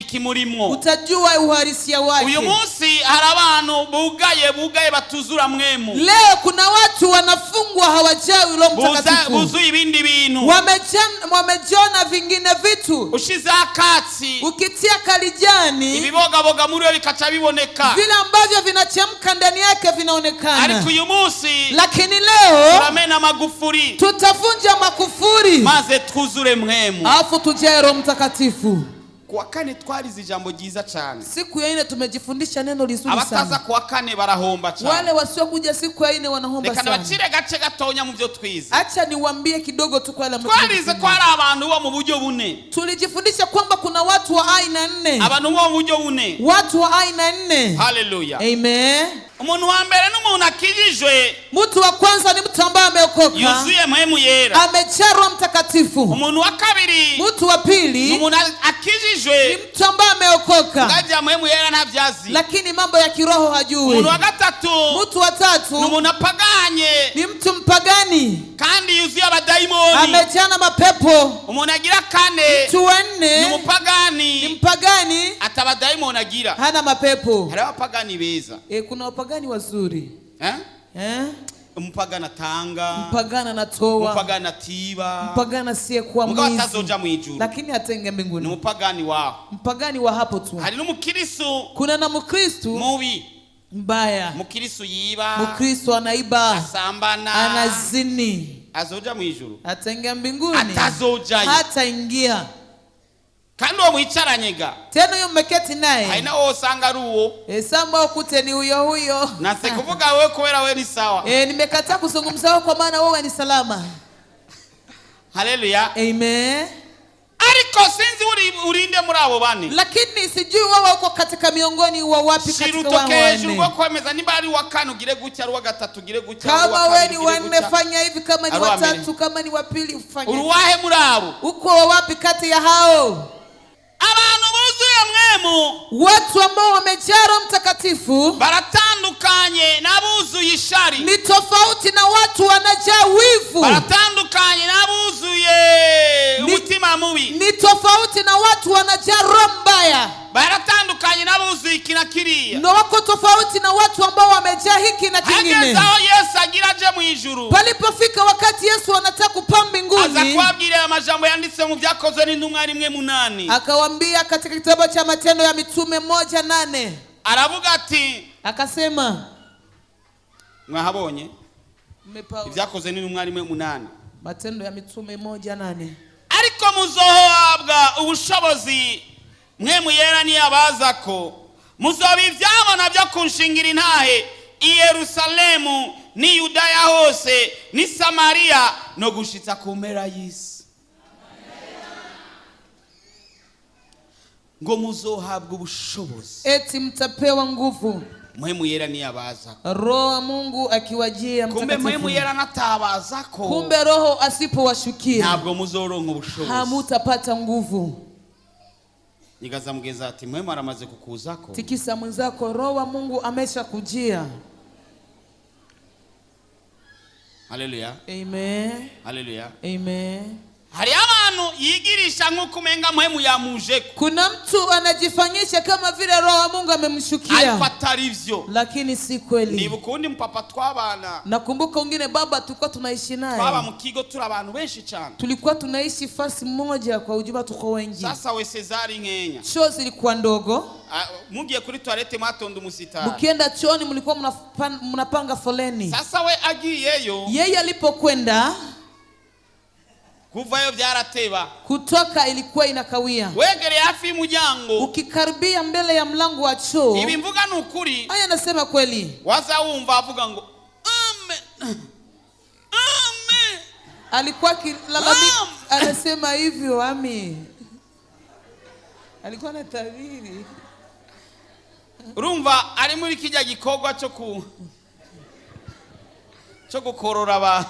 kimurimwo, utajua uhalisia wake. Uyu munsi hari abantu bugaye batuzura mwemu. Leo kuna watu wanafungwa hawajawi Roho Mtakatifu. Buzuye ibindi bintu. Wamejona vingine vitu. Ushize akatsi, ukitia kalijani, ibibogaboga muri we bikaca biboneka. Vile ambavyo vinachemka ndani yake vinaonekana. Ariko uyu munsi, lakini leo turamena magufuri. Tutavunja makufuri. Maze twuzure mwemu. Alafu tujae Roho Mtakatifu. Kuwa kane twarize ijambo ryiza cyane. Siku ya 4 tumejifundisha neno lizuri sana. Abataza kuwa kane barahomba cyane. Wale wasiokuja siku ya 4 wanahomba sana. Reka nabacire gace gatonya mu byo twize. Acha niwaambie kidogo tu kwa wale mtu. Twarize ko hari abantu bo mu buryo bune. Tulijifundisha kwamba kuna watu wa aina 4. Abantu bo mu buryo bune. Watu wa aina 4. Hallelujah. Amen. Umuntu wa mbere n'umuntu akijijwe. Mtu wa kwanza ni mtu ambaye ameokoka. Yuzuye mpemu yera. Amejaa Roho Mtakatifu. Umuntu wa kabiri. Mtu wa pili. Ni umuntu akijijwe. Ni mtu ambaye ameokoka. Ngaje mpemu yera ntabyazi. Lakini mambo ya kiroho hajui. Umuntu wa gatatu. Mtu wa tatu. Ni umuntu apaganye. Ni mtu mpagani. Kandi yuzuye abadayimoni. Amejaa na mapepo. Umuntu agira kane. Mtu wa 4. Ni mpagani. Ni mpagani. Atabadayimoni agira. Hana mapepo. Hari abapagani beza. Kuna wapagani wazuri. Mpagana tanga, mpagana natoa, mpagana tiba, mpagana siye kwa mwizi, mugabo atazoja mu ijuru, lakini atenge mbinguni. Ni mpagani wao, mpagani wa hapo tu. Hari n'umukristo, kuna na mukristo mubi, mbaya. Mukristo yiba, mukristo anaiba, asambana, anazini, azoja mu ijuru, atenge mbinguni, atazoja, hata ingia. Kandi uwo mwicaranyega tena uyo mmeketi naye haina wo usanga ari uwo samba ukute ni huyo nase kuvuga wewe kubera wewe ni sawa. Nimekataa kuzungumza kwa maana wewe ni salama. Haleluya. Amen. Ariko sinzi urinde muri abo bane, lakini sijui wewe uko katika miongoni wa wapi katika wao wanne. Uko kwemeza nimba ari wa kane ugire gutya ari wa gatatu ugire gutya, kama wewe ni wa 4 fanya hivi, kama ni wa 3, kama ni wa 2 ufanye. Uruwahe muri abo? Uko wa wapi kati ya hao? Abantu buzuye mwemu, watu ambao wamejaa Roho Mtakatifu baratandukanye n'abuzuye ishari. Ni tofauti na watu wanajaa wivu. Baratandukanye n'abuzuye umutima mubi. Ni tofauti na watu wanajaa roho mbaya. Baratandukanye n'abuzuye ikina kiriya. Na wako tofauti na watu ambao wamejaa hiki na kingine. Hagezao Yesu agira aje mu ijuru. Palipofika wakati Yesu anataka kupaa mbinguni, aza kuabwira amajambo yanditse mu byakozwe n'intumwa 1:8. Akawaambia katika kitabu cha Matendo ya Mitume 1:8. Aravuga ati, akasema, mwahabonye ibyakozwe n'intumwa 1:8. Matendo ya Mitume 1:8. Ariko muzohabwa ubushobozi mwemu yera ni abazako, muzoba ivyabona byo kunshingira intahe i Yerusalemu ni Yudaya hose ni Samaria no gushitsa ku mpera y'isi. Ngo muzohabwa ubushobozi, eti mtapewa nguvu. Mwemu yera ni abazako, Roho wa Mungu akiwajia Mtakatifu. Kumbe mwemu yera natabazako, kumbe Roho asipowashukia ntabwo muzoronka ubushobozi, hamutapata nguvu. Nigaza mugeza ati mwemu aramaze kukuzako. Tikisa mwenzako, Roho wa Mungu amesha kujia. Haleluya. Amen. Haleluya. Amen. Hari abantu yigirisha nkuko umenga mwemu yamuje. Kuna mtu anajifanyisha kama vile Roho wa Mungu amemshukia, ariko atarivyo, lakini si kweli. Ni bukundi mpapa twabana. Nakumbuka wengine baba tulikuwa tunaishi naye. Baba mukigo turi abantu benshi cyane. Tulikuwa tunaishi fasi moja kwa ujumla, tuko wengi. Sasa we Cesari Nkenya, choo zilikuwa ndogo. Mugiye kuri toilette matonda umusitari, mkienda chooni mlikuwa mnapanga foleni. Sasa we agiyeyo, yeye alipokwenda kuvayo byarateba, kutoka ilikuwa inakawia. Wegere hafi mujyango, ukikaribia mbele ya mlango wa choo, ibi mvuga nukuri, haya nasema kweli, waza wumva avuga ngo amen amen. Alikuwa kilalamika anasema hivyo amen. Alikuwa anatabiri. Urumva ari muri kijya gikogwa cyo gukorora ba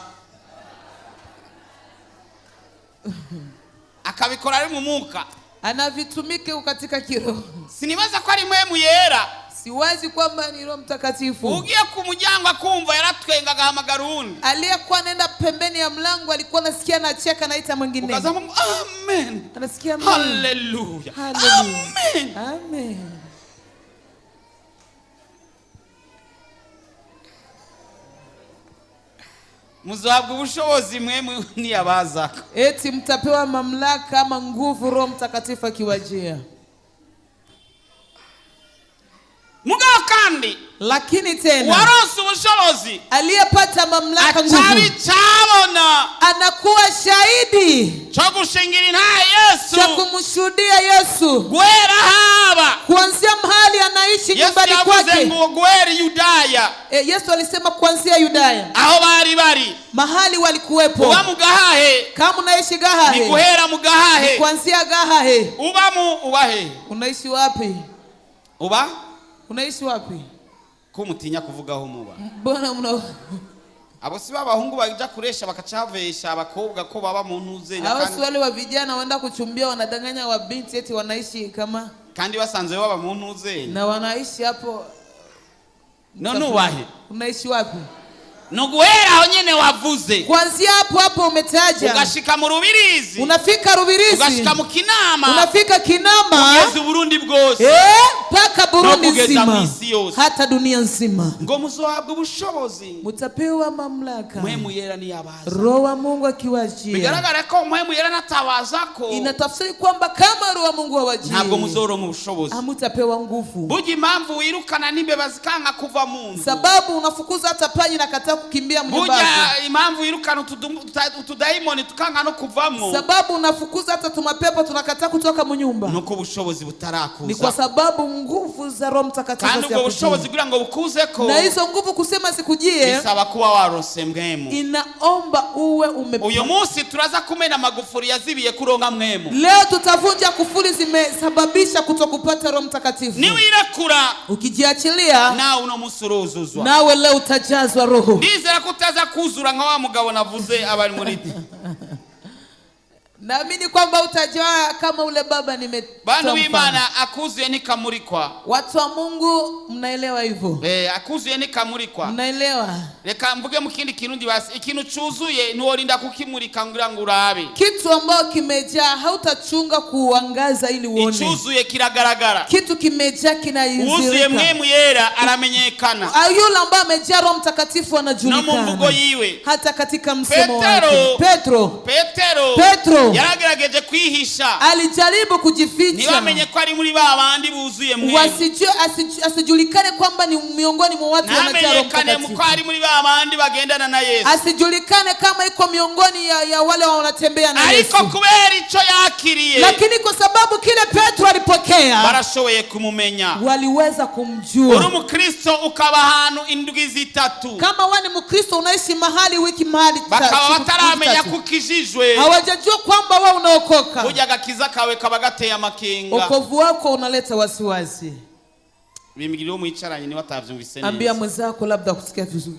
akabikora ari mu muka, anavitumike katika kiroho. Sinibaza ko ari mwemu yera, siwazi kwamba ni Roho Mtakatifu. Ugiye ku muryango akumva yaratwenga agahamagara undi. Aliyekuwa anaenda pembeni ya mlango alikuwa anasikia anacheka anaita mwingine. Ukazamu amen. Anasikia amen. Hallelujah. Amen. Amen. Muzahabwa ubushobozi mwe niyabazako. Eti mtapewa mamlaka ama nguvu Roho Mtakatifu akiwajia. Mugabo kandi lakini tena waronse ubushobozi aliyepata mamlaka nguvu atari cyabona anakuwa shahidi cyo gushingira intahe Yesu, cha kumshuhudia Yesu gwera haba kuanzia mahali anaishi nyumbani kwake. Yesu ngo gwera Yudaya. Yesu alisema kuanzia Yudaya aho bari mahali walikuwepo. uba mu Gahahe, kama unaishi Gahahe ni guhera mu Gahahe, kuanzia Gahahe ubahe. Unaishi wapi? Unaishi wapi? Kumutinya kuvugaho muba. Mbona mna abo si babahungu baja kuresha bakachavesha abakobwa ko baba mu ntuze nyakandi. Hao si wale wa vijana waenda kuchumbia wanadanganya wa binti eti wanaishi kama kandi basanzwe baba mu ntuze na wanaishi hapo. None wahe? Unaishi wapi? Nuguhera aho nyene wavuze. Kuanzia hapo umetaja. Ugashika mu Rubirizi. Unafika Rubirizi. Ugashika mu Kinama. Unafika Kinama. Ugeze Burundi bwose. Paka Burundi nzima. Hata dunia nzima. Ngo muzohabwa ubushobozi. Mutapewa mamlaka. Mpwemu yera ni yabaza. Roho wa Mungu akiwajia. Bigaragara ko mpwemu yera natabazako. Inatafsiri kwamba kama Roho wa Mungu awajia. Ntabwo muzoronka ubushobozi. Hamutapewa nguvu. Bugi impamvu wirukana n'imbeba zikanga kuva mu nzu. Sababu unafukuza hata panyi na kataa kukimbia mnyumbani. Buja impamvu wirukana utudaimoni tukanga no kuvamo. Sababu unafukuza hata tumapepo tunakataa kutoka mnyumba. Nuko ubushobozi butarakuza. Ni kwa sababu nguvu za Roho Mtakatifu kandi ubwo bushobozi kugira ngo bukuzeko. Na hizo nguvu kusema sikujie. Bisaba kuwa warose mwemu. Inaomba uwe umepata. Uyo munsi turaza kumena magufuri yazibiye kuronga mwemu. Leo tutavunja kufuri zimesababisha kutokupata Roho Mtakatifu. Ni wirekura. Ukijiachilia. Na uno musuruzuzwa. Nawe leo utajazwa Roho. Ndizera kutaza kuzura nka wa mugabo navuze abari muri. Naamini kwamba utajua kama ule baba nimetampa. Bantu b'Imana akuzuye nikamurikwa. Watu wa Mungu mnaelewa hivyo? Akuzuye nikamurikwa. Mnaelewa? Reka mvuge mu kindi kirundi basi ikintu cuzuye ntuworinda kukimurika ngira ngo urabe. Kitu ambao kimejaa hautachunga kuangaza ili uone. Icuzuye kiragaragara. Kitu kimejaa kinayizirika. Uzuye mpwemu yera aramenyekana. Yule ambaye amejaa Roho Mtakatifu anajulikana. Na mvugo yiwe. Hata katika msemo wake. Petro yaragerageje kwihisha. Alijaribu kujificha. Niwamenye ko ari muri babandi buzuye mwemu. Asijulikane kwamba ni miongoni mwa watu wanajaa Roho Mtakatifu. Ko ari muri babandi bagendana na Yesu. Asijulikane kama iko miongoni ya wale wanatembea na Yesu. Ariko kubera ico yakiriye. Lakini kwa sababu kile Petro alipokea. Barashoboye kumumenya. Waliweza kumjua. Uri Mukristo ukaba ahantu indwi zitatu. Kama wewe ni Mkristo unaishi mahali wiki mahali tatu. Bakaba bataramenya kukijijwe. Hawajajua kwamba wewe unaokoka. Burya agakiza kawe kaba gateye amakenga. Wokovu wako unaleta wasiwasi. Bimigiriwe mwicaranye ni watavyumvise neza. Ambia mwenzako labda kusikia vizuri.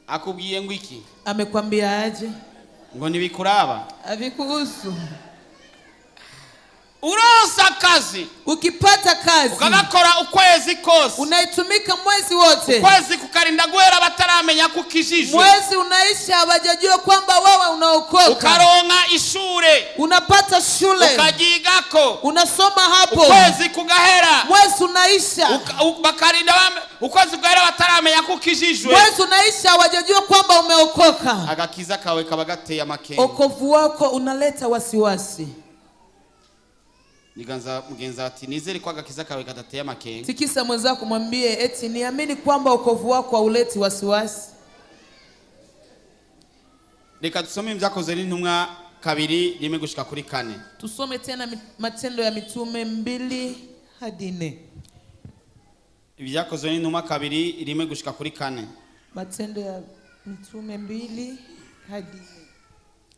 Akubwiye ngo iki? Amekwambia aje? Ngo nibikuraba. Avikuhusu. Uronsa kazi. Ukipata kazi. Ukagakora ukwezi kose. Unaitumika mwezi wote. Ukwezi kukarinda guhera bataramenya kukijijwe. Mwezi unaisha hawajajua kwamba wewe unaokoka. Ukaronka ishure. Unapata shule. Ukajigako. Unasoma hapo. Ukwezi kugahera. Mwezi unaisha. Bakarinda ukwezi kugahera bataramenya kukijijwe. Mwezi unaisha hawajajua kwamba umeokoka. Agakiza kawe kaba gateye amakenga. Wokovu wako unaleta wasiwasi. Niganza mugenza ati nizere kwa agakiza kawe katateye amakenga. Tikisa mwenzako mwambie eti niamini kwamba wokovu wako hauleti wasiwasi. Reka tusome Ibyakozwe n'Intumwa 2 gushika kuri 4. Tusome tena Matendo ya Mitume 2 hadi 4. Ibyakozwe n'Intumwa 2 gushika kuri 4. Matendo ya Mitume 2 hadi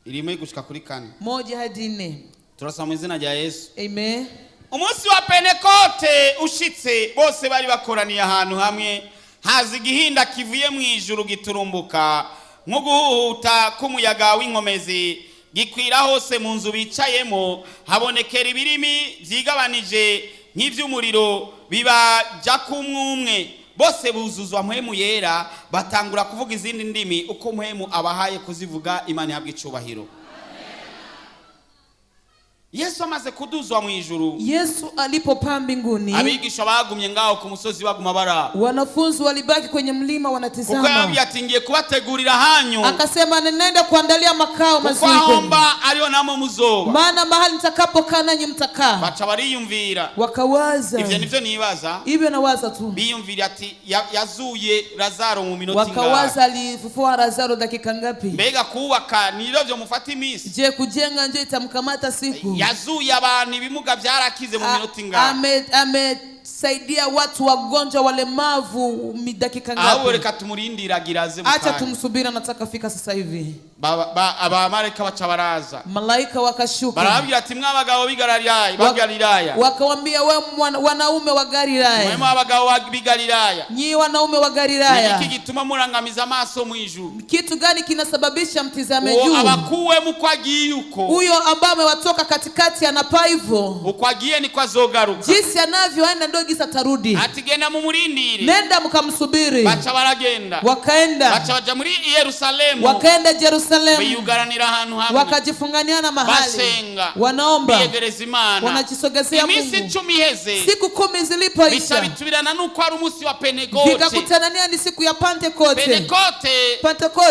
4. Gushika kuri 4. 1 hadi 4. Turasoma mu izina rya Yesu. Amen. Umunsi wa Pentekote ushitse bose bari bakoraniye ahantu hamwe, haza igihinda kivuye mu ijuru giturumbuka nk'uguhuhuta k'umuyaga w'inkomezi gikwira hose mu nzu bicayemo, habonekera ibirimi vyigabanije nk'ivy'umuriro bibaja kumwe, bose buzuzwa mpwemu yera, batangura kuvuga izindi ndimi uko mpwemu abahaye kuzivuga. Imana ihabwe icubahiro. Yesu amaze kuduzwa mu ijuru, Yesu alipopaa mbinguni, abigisha bagumye ngaho ku musozi baguma bara, wanafunzi walibaki kwenye mlima wanatizama. Kuko yabwiye ati ngiye kubategurira hanyu, akasema nenda kuandalia makao mazuri kwenu, kuko ahomba ariyo namwe muzoba, maana mahali nitakapokaa nanyi mtakaa. Baca bariyumvira, wakawaza, ivyo nivyo nibaza, hivyo nawaza tu, biyumvira ati yazuye Lazaro mu minota ngapi, wakawaza alifufua Lazaro dakika ngapi, mbega kubaka nivyo vyo mufata imisi, je kujenga ndio itamkamata siku, yazuye abantu ibimuga byarakize mu minota ngapi, saidia watu wagonjwa walemavu dakika ngapi. Aho reka tumurindira giraze mukanya, acha tumsubiri, nataka fika sasa hivi. Abamarayika baca baraza, malaika wakashuka, barabwira ati mwabagabo b'Galilaya, wakawambia we wanaume wa Galilaya, mwe mwabagabo b'Galilaya, nyi wanaume wa Galilaya, iki gituma murangamiza amaso mu ijuru, kitu gani kinasababisha mtizame juu? Abakuwe mukwagiye uko, huyo ambaye amewatoka katikati anapaa hivyo, ukwagiye ni kwa zogaruka, jinsi anavyoenda ndio gisa tarudi. Ati genda mumurindire, nenda mkamsubiri. Baca baragenda, wakaenda, baca baja muri Yerusalemu, wakaenda Yerusalemu, biyugaranira ahantu hamwe, wakajifunganiana mahali, basenga, wanaomba, biyegereza Imana, wanajisogezea Mungu. Imisi 10 iheze, siku 10 zilipoisha, bitubirana nuko ari umunsi wa Pentekote, vikakutanania ni siku ya Pentekote.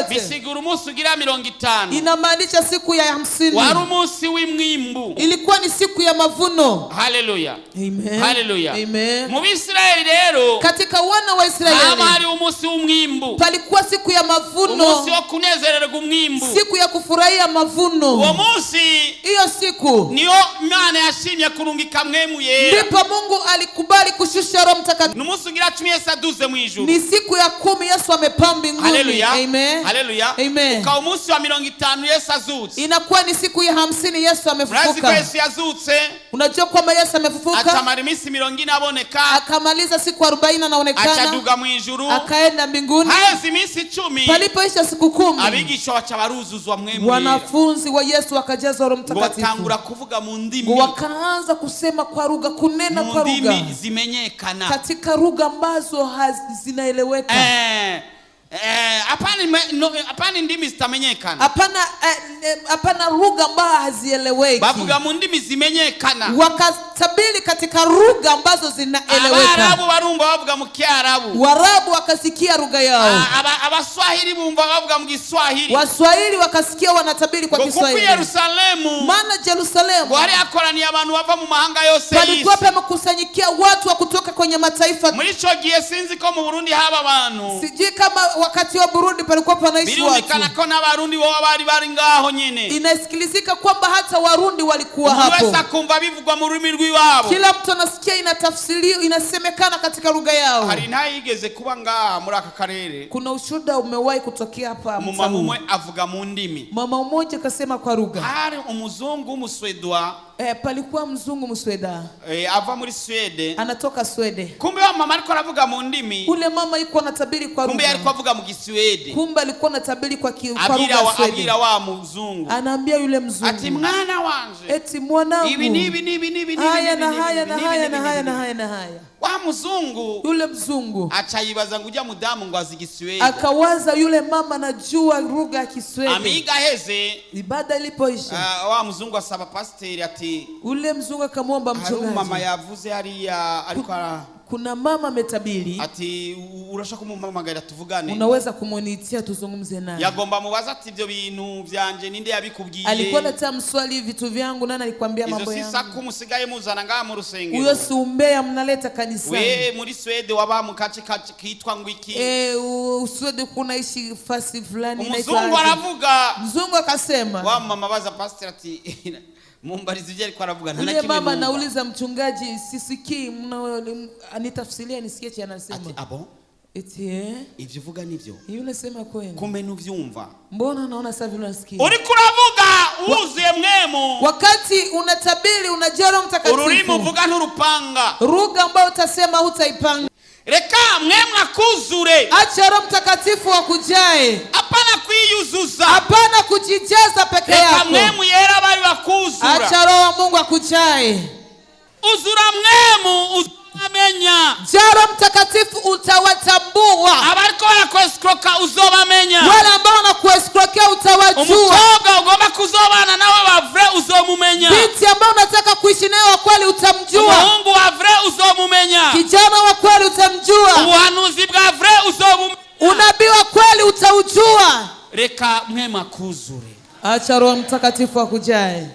Bisigura umunsi ugira 50, inamaanisha siku ya 50, wari umunsi w'imwimbu, ilikuwa ni siku ya mavuno. Haleluya, amen, haleluya, amen. Mu Bisirayeli rero, katika wana wa Israeli, hari umunsi w'umwimbu, palikuwa siku ya mavuno, umunsi wo kunezererwa umwimbu, siku ya kufurahia mavuno. Uwo munsi, hiyo siku niyo Imana yashimye kurungika mpwemu yera, ndipo Mungu alikubali kushusha Roho Mtakatifu. Numunsi ugira 10 Yesu aduze mu ijuru, ni siku ya 10 Yesu amepaa mbinguni. Haleluya, amen, haleluya, amen. Uka umunsi wa 50 Yesu azutse, inakuwa ni siku ya 50 Yesu amefufuka. Yesu yazutse, unajua kwamba Yesu amefufuka, atamara iminsi 40 aboneka, akamaliza siku 40 anaonekana, achaduga mu ijuru, akaenda mbinguni. haizi iminsi 10, palipoisha siku 10, abigisha baca baruzuzwa mpwemu, wanafunzi wa Yesu wakajazwa Roho Mtakatifu, batangura kuvuga mu ndimi, wakaanza kusema kwa lugha, kunena kwa lugha, ndimi zimenyekana, katika lugha ambazo zinaeleweka. Hapana ndimi zitamenyekana, hapana lugha ambazo hazieleweki, bavuga mu ndimi zimenyekana, wakatabiri katika lugha ambazo zinaeleweka. Abarabu barumva bavuga mu Kiarabu, Warabu wakasikia lugha yao, Abaswahili bumva bavuga mu Kiswahili, Waswahili wakasikia wanatabiri kwa Kiswahili. Kuko Yerusalemu, maana Yerusalemu wale akoraniye abantu bava mu mahanga yose y'isi, palikuwa pamekusanyikia watu wa kutoka kwenye mataifa. Muri ico gihe sinzi ko mu Burundi haba abantu, sijui kama wakati wa Burundi palikuwa panaishi watu, birumvikana ko n'abarundi bo bari ngaho nyene, inasikilizika kwamba hata Warundi walikuwa hapo, wesa kumva bivugwa mu rurimi rw'iwabo, kila mtu anasikia inatafsiriwa, inasemekana katika lugha yao. Hari ntayigeze kuba ngaha muri aka karere, kuna ushuhuda umewahi kutokea hapa, mama mumwe avuga mu ndimi, mama mmoja akasema kwa lugha. Hari umuzungu umuswedwa, palikuwa mzungu Msweda, ava muri Swede, anatoka Swede. Kumbe wa mama alikuwa anavuga mu ndimi, ule mama yuko anatabiri kwa lugha, kumbe alikuwa avuga mu Kiswede, kumbe alikuwa anatabiri kwa lugha Swede. Abira wa mzungu, anaambia yule mzungu, ati mwana wanje, eti mwanangu, ibi haya na haya na haya na haya na haya na haya. Wa mzungu, yule mzungu achayibaza nguja mudamu ngo azi Kiswede, akawaza yule mama anajua lugha ya Kiswede. Amiga heze, ibada ilipoisha, wa mzungu asaba pastor ati, ule mzungu akamwomba mchungaji, mama yavuze hariya alikuwa kuna mama ametabiri ati urashaka kumumamagara tuvugane, unaweza kumunitia tuzungumze naye. Yagomba mubaza ati ibyo bintu byanje ninde yabikubwiye, alikuwa anatamswali vitu vyangu, nani alikwambia mambo yangu? Izo sisa kumusigaye muzana ngaha mu rusengero, uyo si umbea mnaleta kanisani. We muri Swede waba mu kace kitwa ngwiki, Swede kunaishi fasi fulani inaitwa, mzungu aravuga, mzungu akasema, wa mama baza pastor ati mumbarizi ije alikuwa aravuga nta nakimwe. Mama nauliza mchungaji, sisikii, anitafsiria nisikie cha anasema. Ati abo, eti ivyo vuga nivyo, yule sema kweli, kumbe nuvyumva, mbona naona sasa vile unasikia, uri kuravuga uzuye mwemu, wakati unatabiri unajua Roho Mtakatifu, ururimi uvuga nturupanga, lugha ambayo utasema hutaipanga. Reka mwemu akuzure, acha Roho Mtakatifu akujae, apana kwiyuzuza, hapana kujijaza peke yako. Reka mwemu yera bari bakuzura. Acha Roho wa Mungu akujae. Uzura mwemu uzamenya. Roho Mtakatifu utawatambua. Abariko barakwescroka uzobamenya. Wale ambao wanakuescrokea utawajua. Umukobwa ugomba kuzobana nawe wa vrai uzomumenya. Binti ambao unataka kuishi naye wa kweli utamjua. Umuhungu wa vrai uzomumenya. Kijana wa kweli utamjua. Ubuhanuzi bwa vrai uzomumenya. Unabii wa kweli utaujua. Reka mwema kuzure. Acha Roho Mtakatifu akujae.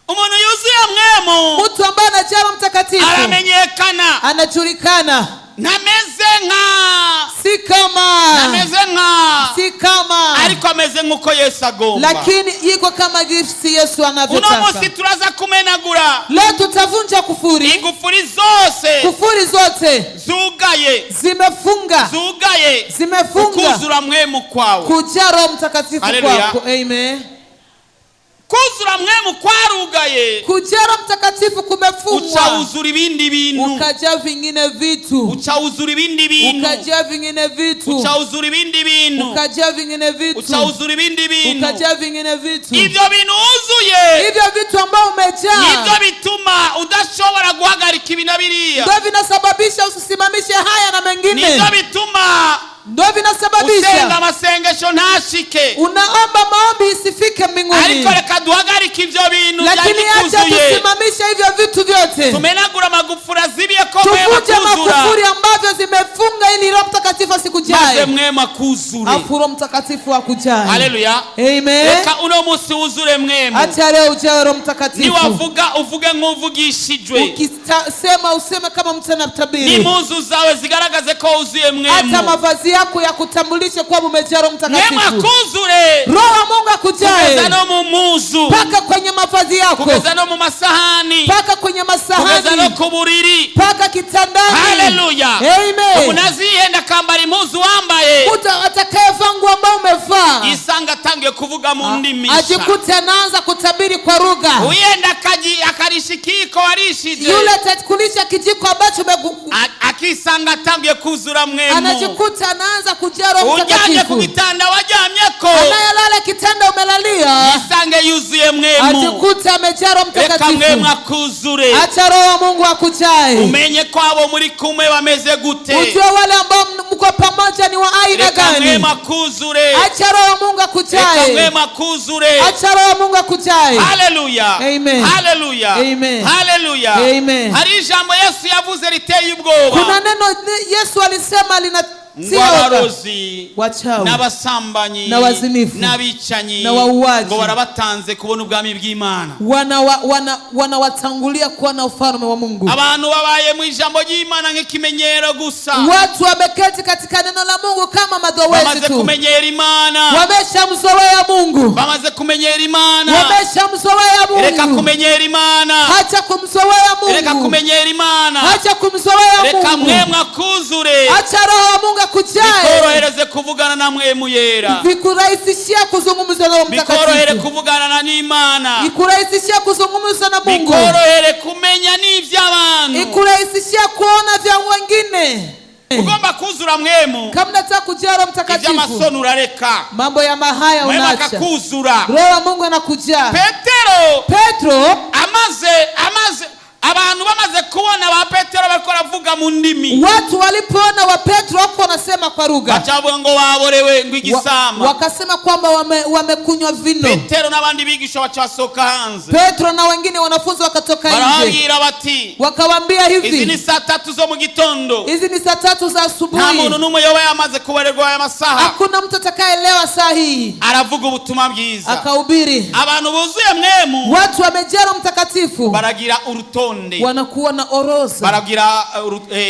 Umuntu yuzuye mwemu, mtu ambaye anajaa Roho Mtakatifu aramenyekana, anajulikana. Nameze nka, si kama, nameze nka, si kama, ariko ameze nkuko Yesu agomba, lakini yiko kama jinsi Yesu anavyotaka. Uno munsi turaza kumenagura, leo tutavunja kufuri, igufuri zose, kufuri zote zugaye, zimefunga, zugaye, zimefunga, kuzura mwemu kwawe, kujaa Roho Mtakatifu kwako. Amen. Kuzura mwemu kwarugaye, kujaa Roho Mtakatifu kumefungwa, uchauzura ibindi bintu, ukajaa vingine vitu, uchauzura ibindi bintu, ukajaa vingine vitu, uchauzura ibindi bintu, ukajaa vingine vitu, uchauzura ibindi bintu, ukajaa vingine vitu. Ibyo bintu uzuye, hivyo vitu ambao umejaa, ibyo bituma udashobora guhagarika ibinabiriya, ndio vinasababisha usisimamishe haya na mengine, ndio bituma ndio vinasababisha usenga masengesho ntashike, unaomba maombi isifike mbinguni. Ariko reka duhagarike ibyo bintu, lakini acha tusimamishe hivyo vitu vyote, tumenagura magufura zibiye ko tuvunje makufuri ambavyo zimefunga ili Roho Mtakatifu asikujae, maze mwema kuzure, afu Roho Mtakatifu akujae. Haleluya, amen. Reka uno munsi wuzure mwema, acha leo ujae Roho Mtakatifu. Ni wavuga uvuge nk'uvugishijwe, ukisema useme kama mtu anatabiri, ni muzu zawe zigaragaze ko uzuye mwema, hata mavazi yako ya kutambulisha kwa umejaa Roho Mtakatifu. Mwema kuzure, Roho wa Mungu akujae, kugeza no mu muzu, paka kwenye mavazi yako, kugeza no mu masahani, paka kwenye masahani, kugeza no ku buriri, paka kitandani. Haleluya, amen. Unazihenda kambara impuzu wambaye, mtu atakayevaa nguo ambayo umevaa isanga tangiye kuvuga mu ndimi, ajikute anaanza kutabiri kwa lugha, uyenda akarishikiko warishije, yule atakulisha kijiko ambacho akisanga tangiye kuzura mwema, anajikuta anaanza kujaa Roho Mtakatifu. Ujanye ku kitanda wajamyeko, anayelala kitanda umelalia, isange yuzuye mwema, ajikuta amejaa Roho Mtakatifu. Reka mwema kuzure, acha Roho wa Mungu akujae. Umenye kwabo muri kumwe bameze gute, ujue wale ambao mko pamoja ni wa aina gani. Reka mwema kuzure, acha Roho wa Mungu akujae. Reka mwema kuzure, acha Roho wa Mungu akujae. Haleluya, amen. Haleluya, amen. Haleluya, amen. Hari jambo Yesu yavuze riteye ubwoba, kuna neno Yesu alisema lina Wabarozi, wachawi, n'abasambanyi, na wazinifu, n'abicanyi, na wauaji, ngo barabatanze kubona ubwami bw'Imana, wanawatangulia kuona ufalme wa Mungu. Abantu babaye mu ijambo ry'Imana nk'ikimenyero gusa, watu wameketi katika neno la Mungu kama mazoezi tu, bamaze kumenyera Imana, wameshamzoea Mungu, bamaze kumenyera Imana, wameshamzoea Mungu. Reka kumenyera Imana, acha kumzoea Mungu, reka kumenyera Imana, acha kumzoea Mungu. Reka mwemwa kuzure, acha Roho wa Mungu akujae, bikorohereze kuvugana na mwemu yera, vikurahisishia kuzungumza na Roho Mtakatifu, bikorohere kuvugana na n'Imana, ikurahisishia kuzungumza na Mungu, bikorohere kumenya n'ivy'abantu, ikurahisishia kuona vya wengine. Ugomba kuzura mwemu, kama nataka kujaa Roho Mtakatifu, ivy'amasono urareka, mambo ya mahaya unaacha, kuzura Roho wa Mungu anakujaa. Petero amaze abantu bamaze kubona ba Petero bariko ravuga mu ndimi, watu walipoona wa Petro wako wanasema kwa lugha, bacavuga ngo baborewe ngwigisama, wakasema kwamba wamekunywa vino. Petero n'abandi bigisha bacasoka hanze, Petro na wengine wanafunzi wakatoka nje, barabwira bati, wakawaambia hivi, izi ni saa 3 zo mu gitondo, hizi ni saa 3 za asubuhi, nta muntu n'umwe yoba yamaze kubarerwa aya masaha, hakuna mtu atakayeelewa saa hii. Aravuga ubutumwa bwiza, akahubiri, abantu buzuye mwemu, watu wamejaa Roho Mtakatifu, baragira urutonde, wanakuwa na orodha,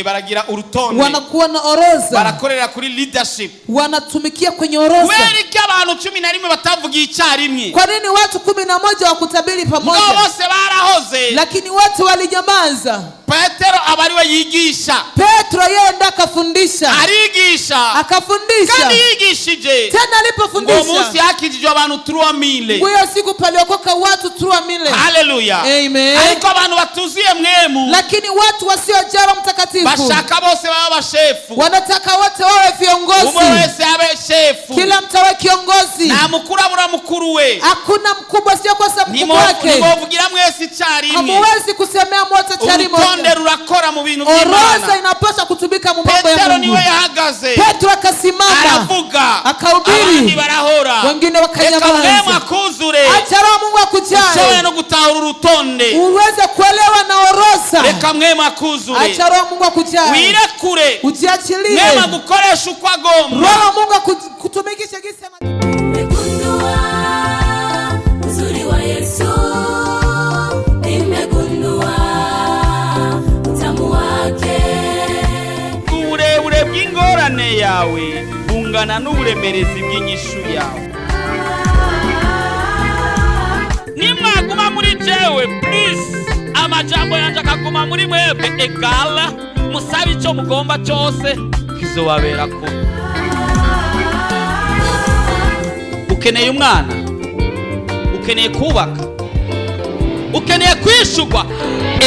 baragira urutonde, wanakuwa na orodha, barakorera kuri leadership, wanatumikia kwenye orodha. Werike abantu 11 batavuga icyarimwe, kwa nini watu 11 wakutabiri pamoja? Ngo bose barahoze, lakini watu walinyamaza. Petero abariwe yigisha, Petro yeye ndo akafundisha, arigisha, akafundisha, kandi yigishije, tena alipofundisha, ngo munsi yakijijwe abantu 3000, huyo siku paliokoka watu 3000. Haleluya, amen. Ariko abantu batuzuye mwemu, lakini watu wasiojaa Roho Mtakatifu, bashaka bose baba bashefu, wanataka wote wawe viongozi, umwe wese abe shefu, kila mtu awe kiongozi. Nta mukuru abura mukuru we. Hakuna mkubwa sio kosa mkubwa wake. Nibovugira mwese icyarimwe. Hamuwezi kusemea moto icyarimwe. Urutonde rurakora mu bintu by'Imana. Orodha inapaswa kutumika mu mambo ya Mungu. Petero niwe yahagaze. Petro akasimama. Aravuga. Akahubiri. Abandi barahora. Wengine wakanyamaza. Eka akuzure. Acha Roho Mungu akujae. Ushoboye no gutahura urutonde. Uweze kuelewa na orodha. Eka mwema akuzure. Acha Roho Mungu akujae. Wirekure. Ujiachilie. Mwema gukoresha uko agomba. Roho Mungu kutumikisha gisi. Nimegundua uzuri wa Yesu. Nimegundua utamu wake. Uburebure bw'ingorane yawe bungana n'uburemerezi bw'inyishu yawe. Nimwaguma muri jewe please, amajambo yanje akaguma muri mwebwe egala, musabe icyo mugomba cyose kizobaberako. Ukeneye umwana, ukeneye kubaka, ukeneye kwishugwa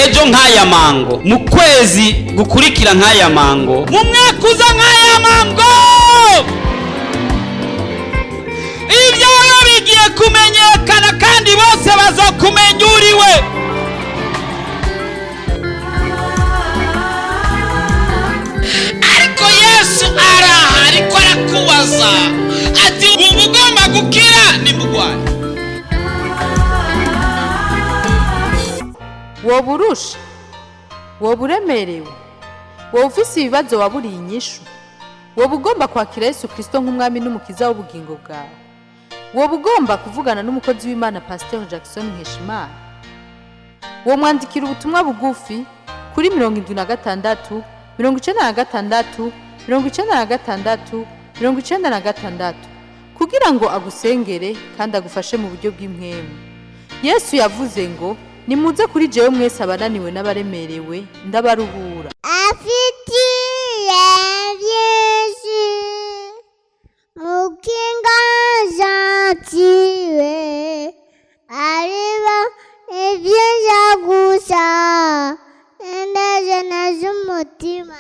ejo nk'aya mango, mu kwezi gukurikira nk'aya mango, mu mwaka uza nk'aya mango, ibyawe bigiye kumenyekana kandi bose bazokumenya uriwe. Ariko Yesu araha, ariko arakubaza ati umugomba gukira ni mugwani. Woba urusha, woba uremerewe, woba ufise ibibazo waburiye inyishu, woba ugomba kwakira Yesu Kristo nk'umwami n'umukiza w'ubugingo bwawe, woba ugomba kuvugana n'umukozi w'Imana Pastor Jackson Nkeshimana, wo mwandikira ubutumwa bugufi kuri 76 96 96 96 kugira ngo agusengere kandi agufashe mu buryo bw'impwemu. Yesu yavuze ngo nimuze kuri jewe mwese abananiwe n'abaremerewe ndabaruhura. Afitiye Yesu mukinga zatiwe ariba ibyiza gusa endeze z'umutima.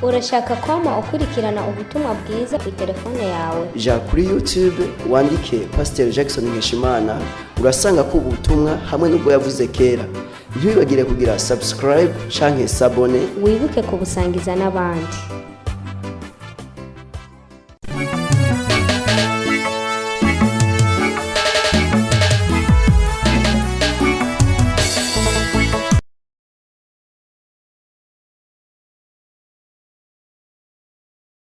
Urashaka kwama ukurikirana ubutumwa bwiza ku telefone yawe? Ja kuri YouTube wandike Pastor Jackson Nkeshimana urasanga ko ubutumwa hamwe n'ubwo yavuze kera. Ntibibagire kugira subscribe canke sabone. Wibuke kubusangiza n'abandi.